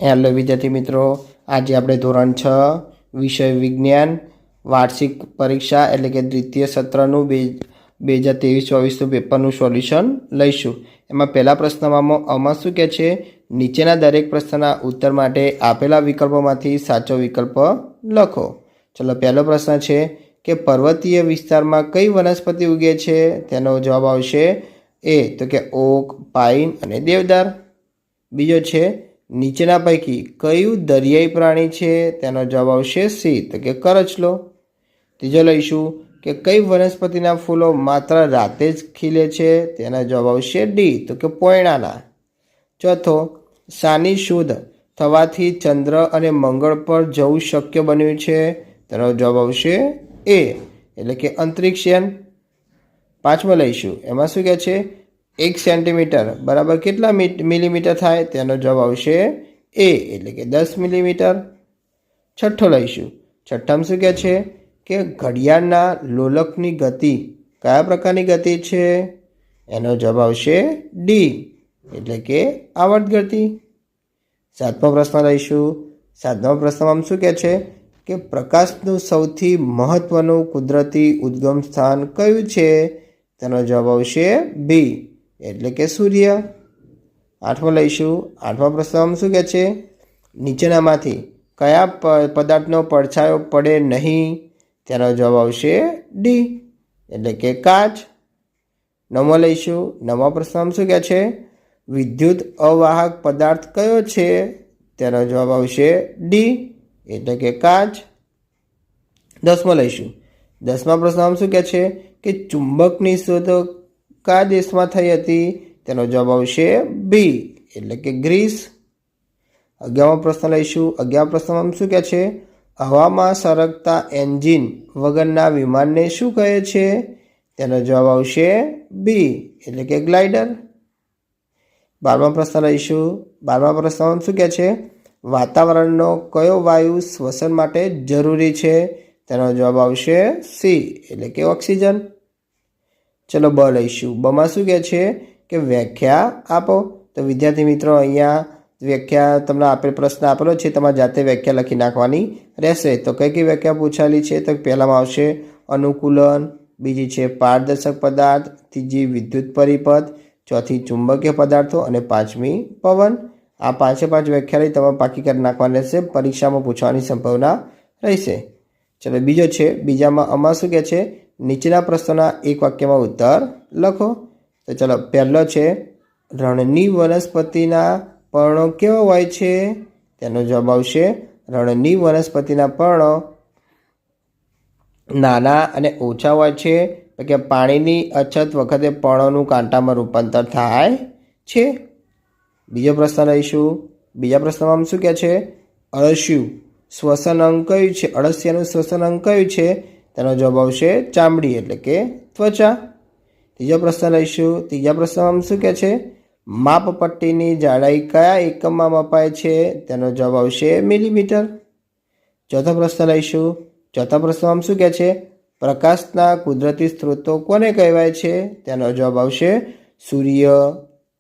Hello વિદ્યાર્થી મિત્રો, આજે આપણે ધોરણ 6 વિષય વિજ્ઞાન વાર્ષિક પરીક્ષા એટલે કે દ્વિતીય સત્રનું 2023-24 પેપરનું સોલ્યુશન લઈશું. એમાં પહેલા પ્રશ્નમાં શું કહે છે? નીચેના દરેક પ્રશ્નના ઉત્તર માટે આપેલા વિકલ્પોમાંથી સાચો વિકલ્પ લખો. ચલો, પહેલો પ્રશ્ન છે કે પર્વતીય વિસ્તારમાં કઈ વનસ્પતિ ઉગે છે? તેનો જવાબ આવશે એ, તો કે ઓક, પાઇન અને દેવદાર. બીજો છે નીચેના પૈકી કયું દરિયાઈ પ્રાણી છે? તેનો જવાબ આવશે સી, તો કે કરચલો. ત્રીજો લઈશું કે કઈ વનસ્પતિના ફૂલો માત્ર રાતે જ ખીલે છે? તેનો જવાબ આવશે ડી, તો કે પોયણાના. ચોથો, શાની શોધ થવાથી ચંદ્ર અને મંગળ પર જવું શક્ય બન્યું છે? તેનો જવાબ આવશે એ, એટલે કે અંતરિક્ષયાન. પાંચમો લઈશું, એમાં શું કહે છે? 1 સેન્ટીમીટર બરાબર કેટલા મિલીમીટર થાય? તેનો જવાબ આવશે એ, એટલે કે 10 મિલીમીટર. છઠ્ઠો લઈશું, છઠ્ઠામાં શું કહે છે કે ઘડિયાળના લોલકની ગતિ કયા પ્રકારની ગતિ છે? એનો જવાબ આવશે ડી, એટલે કે આવર્ત ગતિ. સાતમો પ્રશ્ન લઈશું. સાતમા પ્રશ્નમાં શું કહે છે કે પ્રકાશનું સૌથી મહત્વનું કુદરતી ઉદ્ગમ સ્થાન કયું છે? તેનો જવાબ આવશે બી, એટલે કે સૂર્ય. આઠમો લઈશું. આઠમા પ્રશ્નમાં શું કહે છે? નીચેનામાંથી કયા પદાર્થનો પડછાયો પડે નહીં? તેનો જવાબ આવશે ડી, એટલે કે કાચ. નવમો લઈશું. નવમા પ્રશ્નમાં શું કહે છે? વિદ્યુત અવાહક પદાર્થ કયો છે? તેનો જવાબ આવશે ડી, એટલે કે કાચ. દસમો લઈશું. દસમા પ્રશ્નમાં શું કહે છે કે ચુંબકની શોધ કયા દેશમાં થઈ હતી? તેનો જવાબ આવશે બી, એટલે કે ગ્રીસ. 11મો પ્રશ્ન લઈશું. 11મા પ્રશ્નમાં શું કહે છે? હવામાં સરકતા એન્જિન વગરના વિમાનને શું કહે છે? તેનો જવાબ આવશે બી, એટલે કે ગ્લાઇડર. 12મા પ્રશ્ન લઈશું. 12મા પ્રશ્નમાં શું કહે છે? વાતાવરણનો કયો વાયુ શ્વસન માટે જરૂરી છે? તેનો જવાબ આવશે સી, એટલે કે ઓક્સિજન. ચલો, બ લઈશું. બમાં શું કહે છે કે વ્યાખ્યા આપો. તો વિદ્યાર્થી મિત્રો, અહીંયા વ્યાખ્યા તમને આપેલ પ્રશ્ન આપેલો છે, તમારે જાતે વ્યાખ્યા લખી નાખવાની રહેશે. તો કઈ કઈ વ્યાખ્યા પૂછાયેલી છે? તો પહેલામાં આવશે અનુકૂલન, બીજી છે પારદર્શક પદાર્થ, ત્રીજી વિદ્યુત પરિપથ, ચોથી ચુંબકીય પદાર્થો અને પાંચમી પવન. આ પાંચે પાંચ વ્યાખ્યા લઈ તમારે પાકી કરી નાખવાની રહેશે. પરીક્ષામાં પૂછવાની સંભાવના રહેશે. ચલો, બીજો છે. બીજામાં શું કહે છે? નીચેના પ્રશ્નોના એક વાક્યમાં ઉત્તર લખો. તો ચલો, પહેલો છે રણની વનસ્પતિના પર્ણો કેવા હોય છે? તેનો જવાબ આવશે રણની વનસ્પતિના પર્ણો નાના અને ઓછા હોય છે, કે પાણીની અછત વખતે પર્ણોનું કાંટામાં રૂપાંતર થાય છે. બીજો પ્રશ્ન લઈશું. બીજા પ્રશ્નમાં શું કહે છે? અળસિયું શ્વસન અંગ કયું છે? અળસિયાનું શ્વસન અંગ કયું છે? તેનો જવાબ આવશે ચામડી, એટલે કે ત્વચા. ત્રીજો પ્રશ્ન લઈશું. ત્રીજા પ્રશ્નમાં શું કહે છે? માપપટ્ટીની જાડાઈ કયા એકમમાં મપાય છે? તેનો જવાબ આવશે મિલીમીટર. ચોથો પ્રશ્ન લઈશું. ચોથા પ્રશ્નમાં શું કહે છે? પ્રકાશના કુદરતી સ્ત્રોતો કોને કહેવાય છે? તેનો જવાબ આવશે સૂર્ય,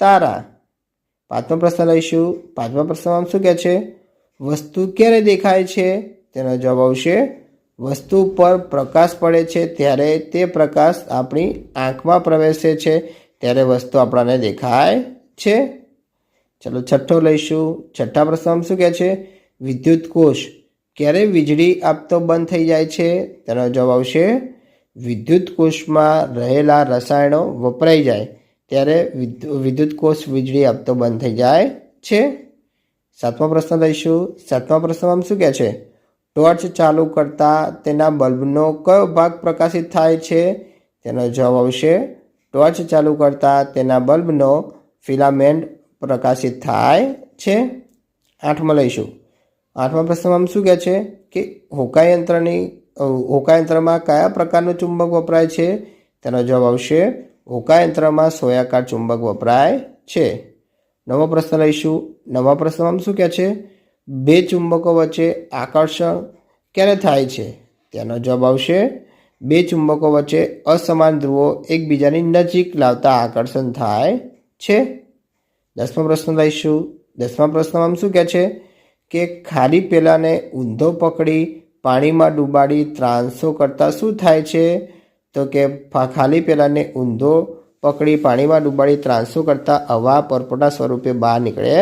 તારા. પાંચમો પ્રશ્ન લઈશું. પાંચમા પ્રશ્નમાં શું કહે છે? વસ્તુ ક્યારે દેખાય છે? તેનો જવાબ આવશે વસ્તુ પર પ્રકાશ પડે છે ત્યારે તે પ્રકાશ આપણી આંખમાં પ્રવેશે છે ત્યારે વસ્તુ આપણને દેખાય છે. ચલો, છઠ્ઠો લઈશું. છઠ્ઠા પ્રશ્નમાં શું કહે છે? વિદ્યુત કોષ ક્યારે વીજળી આપતો બંધ થઈ જાય છે? તેનો જવાબ આવશે વિદ્યુત કોષમાં રહેલા રસાયણો વપરાઈ જાય ત્યારે વિદ્યુત કોષ વીજળી આપતો બંધ થઈ જાય છે. સાતમો પ્રશ્ન લઈશું. સાતમા પ્રશ્નમાં શું કહે છે? ટોર્ચ ચાલુ કરતાં તેના બલ્બનો કયો ભાગ પ્રકાશિત થાય છે? તેનો જવાબ આવશે ટોર્ચ ચાલુ કરતાં તેના બલ્બનો ફિલામેન્ટ પ્રકાશિત થાય છે. આઠમો લઈશું. આઠમા પ્રશ્નમાં શું કહે છે કે હોકાયંત્રમાં કયા પ્રકારનું ચુંબક વપરાય છે? તેનો જવાબ આવશે હોકાયંત્રમાં સોયાકાર ચુંબક વપરાય છે. નવમો પ્રશ્ન લઈશું. નવમા પ્રશ્નમાં શું કહે છે? બે ચુંબકો વચ્ચે આકર્ષણ ક્યારે થાય છે? તેનો જવાબ આવશે બે ચુંબકો વચ્ચે અસમાન ધ્રુવો એકબીજાની નજીક લાવતા આકર્ષણ થાય છે. 10મો પ્રશ્ન લઈશું. 10મા પ્રશ્નમાં શું કહે છે? કે ખાલી પેલાને ઊંધો પકડી પાણીમાં ડૂબાડી ત્રાંસો કરતાં શું થાય છે? તો કે ખાલી પેલાને ઊંધો પકડી પાણીમાં ડૂબાડી ત્રાંસો કરતાં હવા પરપોટા સ્વરૂપે બહાર નીકળે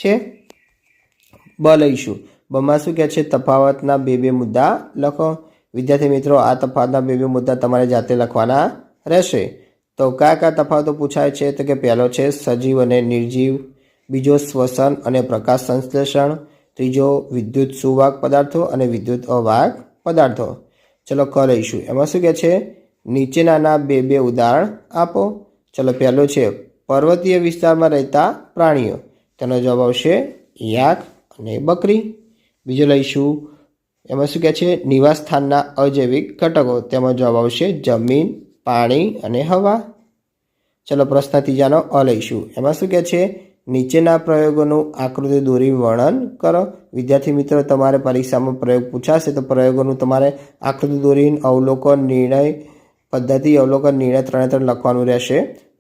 છે. બ લઈશું. બમાં શું કહે છે? તફાવતના બે મુદ્દા લખો. વિદ્યાર્થી મિત્રો, આ તફાવતના બે મુદ્દા તમારે જાતે લખવાના રહેશે. તો કયા તફાવતો પૂછાય છે? તો કે પહેલો છે સજીવ અને નિર્જીવ, બીજો શ્વસન અને પ્રકાશ સંશ્લેષણ, ત્રીજો વિદ્યુત સુવાહક પદાર્થો અને વિદ્યુત અવાહક પદાર્થો. ચલો ક લઈશું. એમાં શું કહે છે? નીચેનાના બે ઉદાહરણ આપો. ચલો પહેલું છે પર્વતીય વિસ્તારમાં રહેતા પ્રાણીઓ. તેનો જવાબ આવશે યાક અને બકરી. બીજો લઈશું. એમાં શું કહે છે? નિવાસ સ્થાનના અજૈવિક ઘટકો. તેમાં જવાબ આવશે જમીન, પાણી અને હવા. ચલો પ્રશ્ન ત્રીજાનો અ લઈશું. એમાં શું કહે છે? નીચેના પ્રયોગોનું આકૃતિ દોરી વર્ણન કરો. વિદ્યાર્થી મિત્રો, તમારે પરીક્ષામાં પ્રયોગ પૂછાશે તો પ્રયોગોનું તમારે આકૃતિ દોરીને અવલોકન, નિર્ણય પદ્ધતિ, અવલોકન, નિર્ણય ત્રણે લખવાનું રહેશે.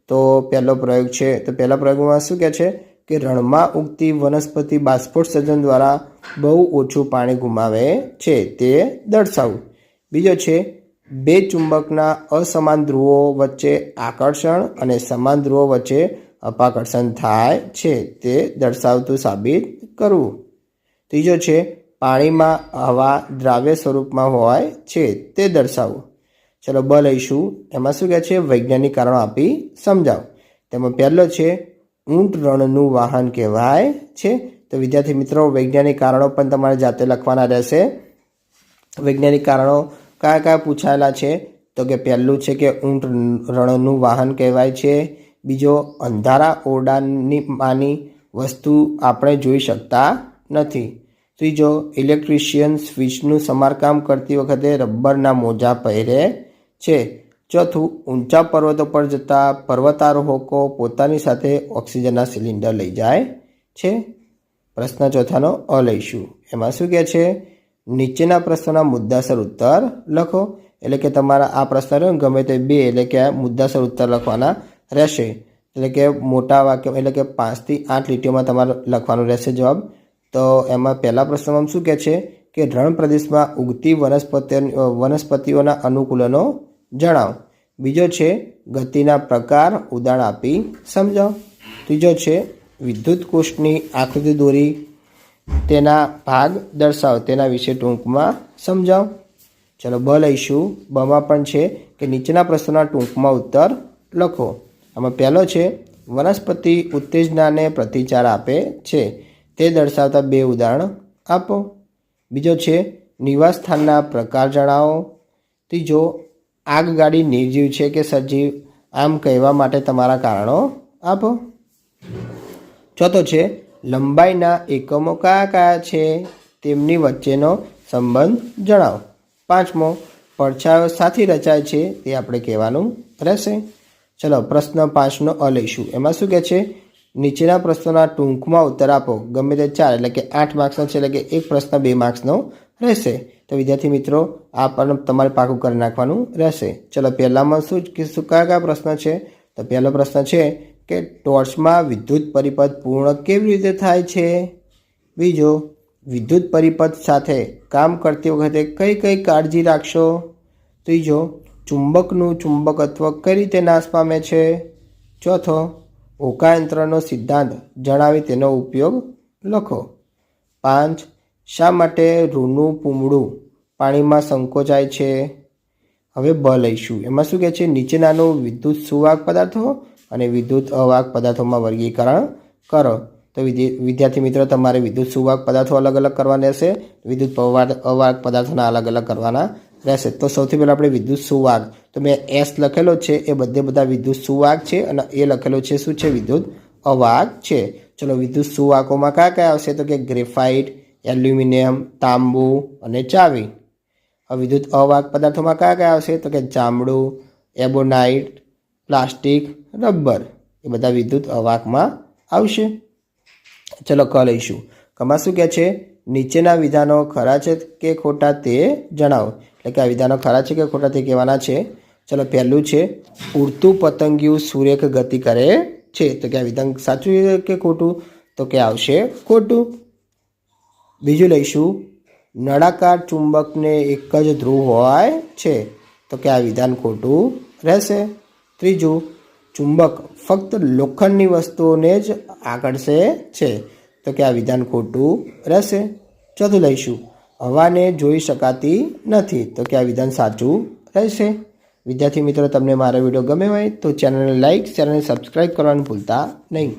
તો પહેલો પ્રયોગ છે. તો પહેલા પ્રયોગમાં શું કહે છે? કે રણમાં ઉગતી વનસ્પતિ બાષ્પોત્સર્જન દ્વારા બહુ ઓછું પાણી ગુમાવે છે, તે દર્શાવું. બીજો છે બે ચુંબકના અસમાન ધ્રુવો વચ્ચે આકર્ષણ અને સમાન ધ્રુવો વચ્ચે અપાકર્ષણ થાય છે, તે દર્શાવતું સાબિત કરવું. ત્રીજો છે પાણીમાં હવા દ્રાવ્ય સ્વરૂપમાં હોય છે, તે દર્શાવવું. ચલો બ લઈશું. એમાં શું કહે છે? વૈજ્ઞાનિક કારણો આપી સમજાવો. તેમાં પહેલો છે ઊંટ રણનું વાહન કહેવાય છે. તો વિદ્યાર્થી મિત્રો, વૈજ્ઞાનિક કારણો પણ તમારે જાતે લખવાના રહેશે. વૈજ્ઞાનિક કારણો કયા પૂછાયેલા છે? તો કે પહેલું છે કે ઊંટ રણનું વાહન કહેવાય છે. બીજો, અંધારા ઓરડાની વસ્તુ આપણે જોઈ શકતા નથી. ત્રીજો, ઇલેક્ટ્રિશિયન સ્વિચનું સમારકામ કરતી વખતે રબરના મોજા પહેરે છે. ચોથું, ઊંચા પર્વતો પર જતા પર્વતારોહકો પોતાની સાથે ઓક્સિજનના સિલિન્ડર લઈ જાય છે. પ્રશ્ન ચોથાનો અ લઈશું. એમાં શું કહે છે? નીચેના પ્રશ્નોના મુદ્દાસર ઉત્તર લખો. એટલે કે તમારા આ પ્રશ્ન ગમે તે બે એટલે કે મુદ્દાસર ઉત્તર લખવાના રહેશે. એટલે કે મોટા વાક્ય એટલે કે 5 થી 8 લીટીઓમાં તમારે લખવાનું રહેશે જવાબ. તો એમાં પહેલા પ્રશ્નમાં શું કહે છે? કે રણ પ્રદેશમાં ઉગતી વનસ્પતિઓના અનુકૂલનો જણાવો. બીજો છે ગતિના પ્રકાર ઉદાહરણ આપી સમજાવો. ત્રીજો છે વિદ્યુત કોષની આકૃતિ દોરી તેના ભાગ દર્શાવો, તેના વિશે ટૂંકમાં સમજાવો. ચલો બ લઈશું. બમાં પણ છે કે નીચેના પ્રશ્નોના ટૂંકમાં ઉત્તર લખો. આમાં પહેલો છે વનસ્પતિ ઉત્તેજનાને પ્રતિચાર આપે છે, તે દર્શાવતા બે ઉદાહરણ આપો. બીજો છે નિવાસ સ્થાનના પ્રકાર જણાવો. ત્રીજો, આગગાડી નિર્જીવ છે કે સજીવ, આમ કહેવા માટે તમારા કારણો આપો. ચોથો છે લંબાઈના એકમો કયા છે, તેમની વચ્ચેનો સંબંધ જણાવો. પાંચમો, પડછાયો સાથી રચાય છે, તે આપણે કહેવાનું રહેશે. ચલો પ્રશ્ન 5નો અ લઈશું. એમાં શું કહે છે? નીચેના પ્રશ્નોના ટૂંકમાં ઉત્તર આપો. ગમે તે 4 એટલે કે 8 માર્ક્સનો છે, એટલે કે એક પ્રશ્ન 2 માર્ક્સનો રહેશે. તો વિદ્યાર્થી મિત્રો, આ પણ તમારે પાકું કરી નાખવાનું રહેશે. ચલો પહેલામાં કયા પ્રશ્ન છે? તો પહેલો પ્રશ્ન છે કે ટોર્ચમાં વિદ્યુત પરિપથ પૂર્ણ કેવી રીતે થાય છે? બીજો, વિદ્યુત પરિપથ સાથે કામ કરતી વખતે કઈ કાળજી રાખશો? ત્રીજો, ચુંબકનું ચુંબકત્વ કઈ રીતે નાશ પામે છે? ચોથો, હોકાયંત્રનો સિદ્ધાંત જણાવી તેનો ઉપયોગ લખો. 5, શા માટે રૂનું પૂમડું પાણીમાં સંકોચાય છે? હવે બ લઈશું. એમાં શું કહે છે? નીચેનાનું વિદ્યુત સુવાહક પદાર્થો અને વિદ્યુત અવાહક પદાર્થોમાં વર્ગીકરણ કરો. તો વિદ્યાર્થી મિત્રો, તમારે વિદ્યુત સુવાહક પદાર્થો અલગ અલગ કરવાના રહેશે, વિદ્યુત અવાહક પદાર્થોના અલગ અલગ કરવાના રહેશે. તો સૌથી પહેલાં આપણે વિદ્યુત સુવાહક, તો મેં એસ લખેલો છે એ બધા વિદ્યુત સુવાહક છે અને એ લખેલો છે શું છે? વિદ્યુત અવાહક છે. ચલો વિદ્યુત સુવાહકોમાં કયા આવશે? તો કે ગ્રેફાઇટ, એલ્યુમિનિયમ, તાંબુ અને ચાવી. હવે વિદ્યુત અવાહક પદાર્થોમાં કયા આવશે? તો કે ચામડું, એબોનાઇટ, પ્લાસ્ટિક, રબર. એ બધા વિદ્યુત અવાહકમાં આવશે. ચલો ક લઈશું. કમાં શું કહે છે? નીચેના વિધાનો ખરા છે કે ખોટા તે જણાવો. એટલે કે આ વિધાનો ખરા છે કે ખોટા તે કહેવાના છે. ચલો પહેલું છે ઉડતું પતંગિયું સુરેખ ગતિ કરે છે. તો કે આ વિધાન સાચું કે ખોટું? તો કે આવશે ખોટું. બીજું લઈશું, નળાકાર ચુંબકને એક જ ધ્રુવ હોય છે, તો કે આ વિધાન ખોટું રહેશે. ત્રીજું, ચુંબક ફક્ત લોખંડની વસ્તુઓને જ આકર્ષે છે, તો કે આ વિધાન ખોટું રહેશે. ચોથું લઈશું, હવાને જોઈ શકાતી નથી, તો કે આ વિધાન સાચું રહેશે. વિદ્યાર્થી મિત્રો, તમને મારો વિડીયો ગમે હોય તો ચેનલને લાઇક, ચેનલને સબસ્ક્રાઈબ કરવાનું ભૂલતા નહીં.